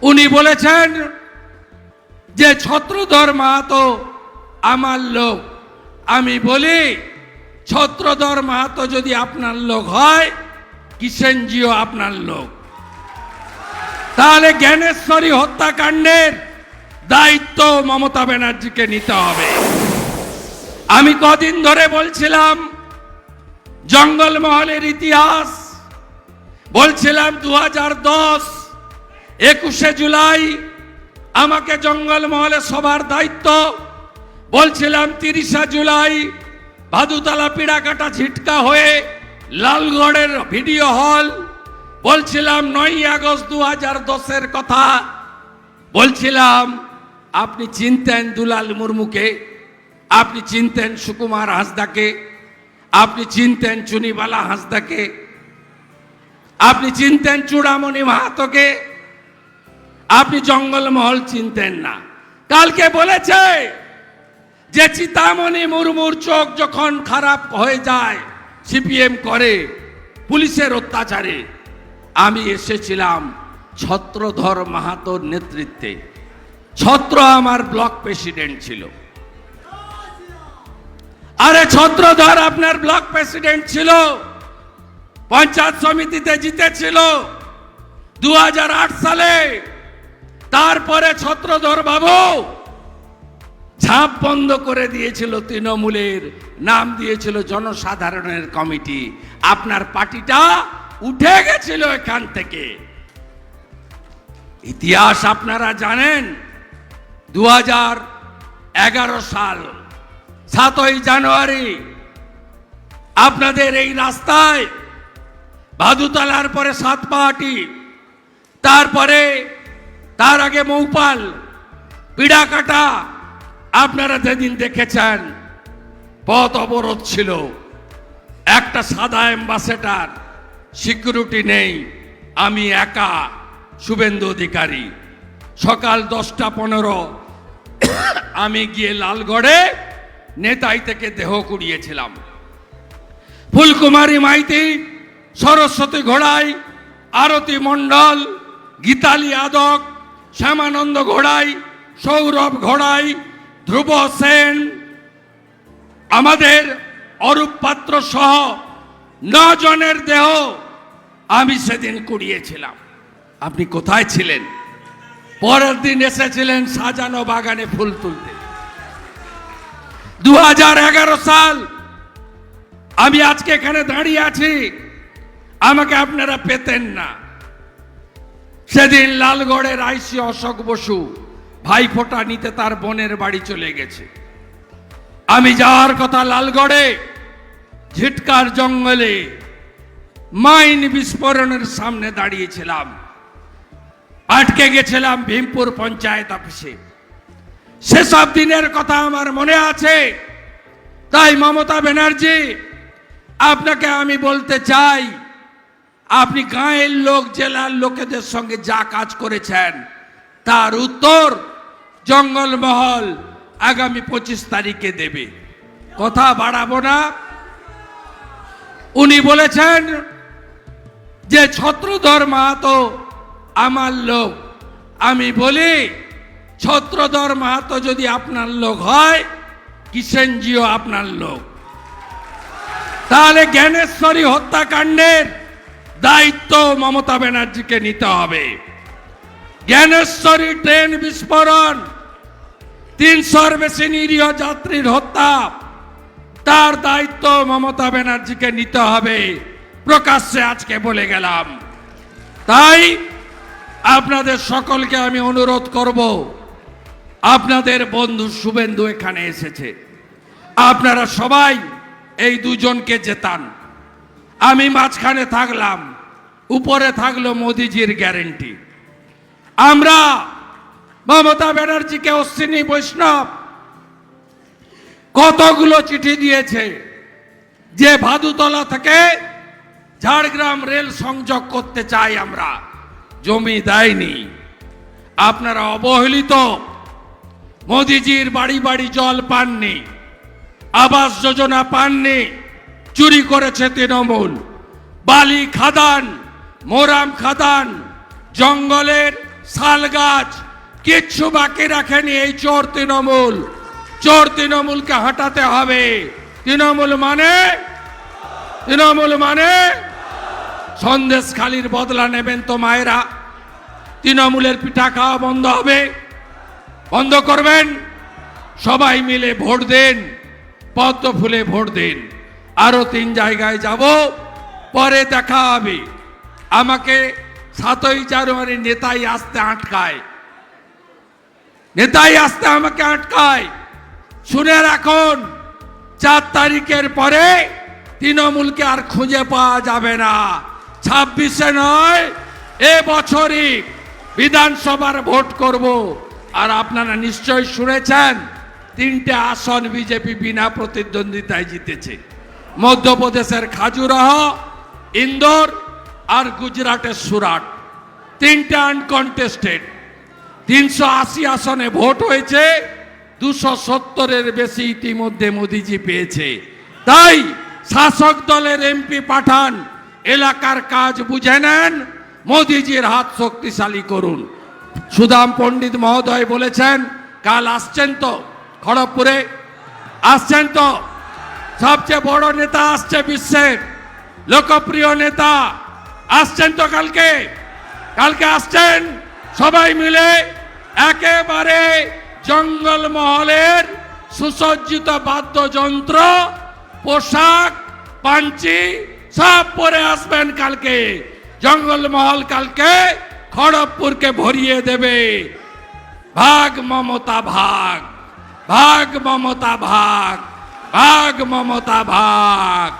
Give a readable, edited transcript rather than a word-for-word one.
উনি বলেছেন যে ছত্রধর মাহাতো আমার লোক। আমি বলি ছত্রধর মাহাতো যদি আপনার লোক হয়, কিষেনজিও আপনার লোক। তাহলে জ্ঞানেশ্বরী হত্যাকাণ্ডের দায়িত্ব মমতা ব্যানার্জিকে নিতে হবে। আমি কদিন ধরে বলছিলাম জঙ্গলমহলের ইতিহাস, বলছিলাম 2010 21শে জুলাই আমাকে জঙ্গলমহলে সবার দায়িত্ব, বলছিলাম 30শে জুলাই ভাদুতলা পিড়াকাটা ঝিটকা হয়ে লালগড়ের ভিডিও হল, বলছিলাম 9ই আগস্ট 2010-এর কথা, বলছিলাম আপনি চিনতেন দুলাল মুর্মুকে, আপনি চিনতেন সুকুমার হাঁসদাকে, আপনি চিনতেন চুনিবালা হাঁসদাকে, আপনি চিনতেন চূড়ামণি মাহাতোকে, আপনি জঙ্গলমহল চিনতেন না। কালকে বলেছে যে চিন্তামণি মুর্মুর চোখ যখন খারাপ হয়ে যায় সিপিএম করে পুলিশের অত্যাচারে, আমি এসেছিলাম ছত্রধর মাহাতোর নেতৃত্বে। ছত্র আমার ব্লক প্রেসিডেন্ট ছিল। আরে ছত্রধর আপনার ব্লক প্রেসিডেন্ট ছিল, পঞ্চায়েত সমিতিতে জিতেছিল 2008 সালে। তারপরে ছত্রধর বাবু ঝাঁপ বন্ধ করে দিয়েছিল তৃণমূলের, নাম দিয়েছিল জনসাধারণের কমিটি। আপনার পার্টিটা উঠে গেছিল এখান থেকে। ইতিহাস আপনারা জানেন। 2011 সাল 7ই জানুয়ারি আপনাদের এই রাস্তায় ভাদুতলার পরে সাতপাহাটি, তারপরে তার আগে মৌপাল, পিড়াকাটা, আপনারা যেদিন দেখেছেন পথ অবরোধ ছিল। একটা সাদা অ্যাম্বাসেডর, সিকিউরিটি নেই, আমি একা, শুভেন্দু অধিকারী। সকাল 10টা 15 আমি গিয়ে লালগড়ে নেতাই থেকে দেহ কুড়িয়েছিলাম। ফুলকুমারী মাইতি, সরস্বতী ঘোড়াই, আরতি মণ্ডল, গীতালি আদক, শ্যামানন্দ ঘোড়াই, সৌরভ ঘোড়াই, ধ্রুব সেন, আমাদের অরূপ পাত্র সহ 9 জনের দেহ আমি সেদিন কুড়িয়েছিলাম। আপনি কোথায় ছিলেন? পরের দিন এসেছিলেন সাজানো বাগানে ফুল তুলতে। 2011 সাল আমি আজকে এখানে দাঁড়িয়ে আছি, আমাকে আপনারা পেতেন না। সেদিন লালগড়ের আইসি অশোক বসু ভাইফোঁটা নিতে তার বোনের বাড়ি চলে গেছে। আমি যাওয়ার কথা লালগড়ে, ঝিটকার জঙ্গলে মাইন বিস্ফোরণের সামনে দাঁড়িয়েছিলাম। আটকে গেছিলাম ভীমপুর পঞ্চায়েত অফিসে। সেসব দিনের কথা আমার মনে আছে। তাই মমতা ব্যানার্জি, আপনাকে আমি বলতে চাই, আপনি গাঁয়ের লোক, জেলার লোকেদের সঙ্গে যা কাজ করেছেন তার উত্তর জঙ্গলমহল আগামী 25 তারিখে দেবে। কথা বাড়াবো না। উনি বলেছেন যে ছত্রধর মাহাতো আমার লোক। আমি বলি ছত্রধর মাহাতো যদি আপনার লোক হয়, কিষেনজিও আপনার লোক। তাহলে জ্ঞানেশ্বরী হত্যাকাণ্ডের দায়িত্ব মমতা ব্যানার্জিকে নিতে হবে। জ্ঞানেশ্বরী ট্রেন বিস্ফোরণ, 300-র বেশি নিরীহ যাত্রীর হত্যা, তার দায়িত্ব মমতা ব্যানার্জিকে নিতে হবে। প্রকাশ্যে আজকে বলে গেলাম। তাই আপনাদের সকলকে আমি অনুরোধ করব, আপনাদের বন্ধু শুভেন্দু এখানে এসেছে, আপনারা সবাই এই দুজনকে জেতান। আমি মাঝখানে থাকলাম, উপরে থাকলো মোদিজির গ্যারেন্টি। আমরা মমতা ব্যানার্জিকে অশ্বিনী বৈষ্ণব কতগুলো চিঠি দিয়েছে যে ভাদুতলা থেকে ঝাড়গ্রাম রেল সংযোগ করতে চাই আমরা, জমি দেয়নি। আপনারা অবহেলিত। মোদিজির বাড়ি বাড়ি জল পাননি, আবাস যোজনা পাননি, চুরি করেছে তৃণমূল। বালি খাদান, মোরাম খাদান, জঙ্গলের শাল গাছ কিচ্ছু বাকি রাখেনি এই চোর তৃণমূল। চোর তৃণমূলকে হটাতে হবে। তৃণমূল মানে সন্দেশখালির বদলা নেবেন তো মায়েরা? তৃণমূলের পিঠা খাওয়া বন্ধ হবে, বন্ধ করবেন। সবাই মিলে ভোট দেন, পদ্ম ফুলে ভোট দেন। আরো 3 জায়গায় যাব, পরে দেখা হবে। আমাকে 7ই জানুয়ারি নেতাই আসতে আটকায়, নেতাই আসতে আমাকে আটকায়। শুনে রাখুন, 4 তারিখের পরে তৃণমূলকে আর খুঁজে পাওয়া যাবে না। 26-এ নয়, এ বছরই বিধানসভার ভোট করব। আর আপনারা নিশ্চয়ই শুনেছেন 3টে আসন বিজেপি বিনা প্রতিদ্বন্দ্বিতায় জিতেছে। মধ্যপ্রদেশের খাজুরাহ, ইন্দোর আর গুজরাটের সুরাট, 3টে আনকন্টেস্টেড। 380 আসনে ভোট হয়েছে, 270-এর বেশি ইতিমধ্যে মোদিজি পেয়েছে। তাই শাসক দলের এমপি পাঠান, এলাকার কাজ বুঝে নেন, মোদিজির হাত শক্তিশালী করুন। সুদাম পণ্ডিত মহোদয় বলেছেন কাল আসছেন তো খড়গপুরে, আসছেন তো? সবচেয়ে বড় নেতা আসছে, বিশ্বের লোকপ্রিয় নেতা আসছেন তো কালকে? কালকে আসছেন সবাই মিলে একেবারে জঙ্গলমহলের সুসজ্জিত বাদ্যযন্ত্র, পোশাক, পাঞ্চি সব পরে আসবেন কালকে। জঙ্গলমহল কালকে খড়গপুরকে ভরিয়ে দেবে। ভাগ মমতা ভাগ, ভাগ মমতা ভাগ, ভাগ মমতা ভাগ।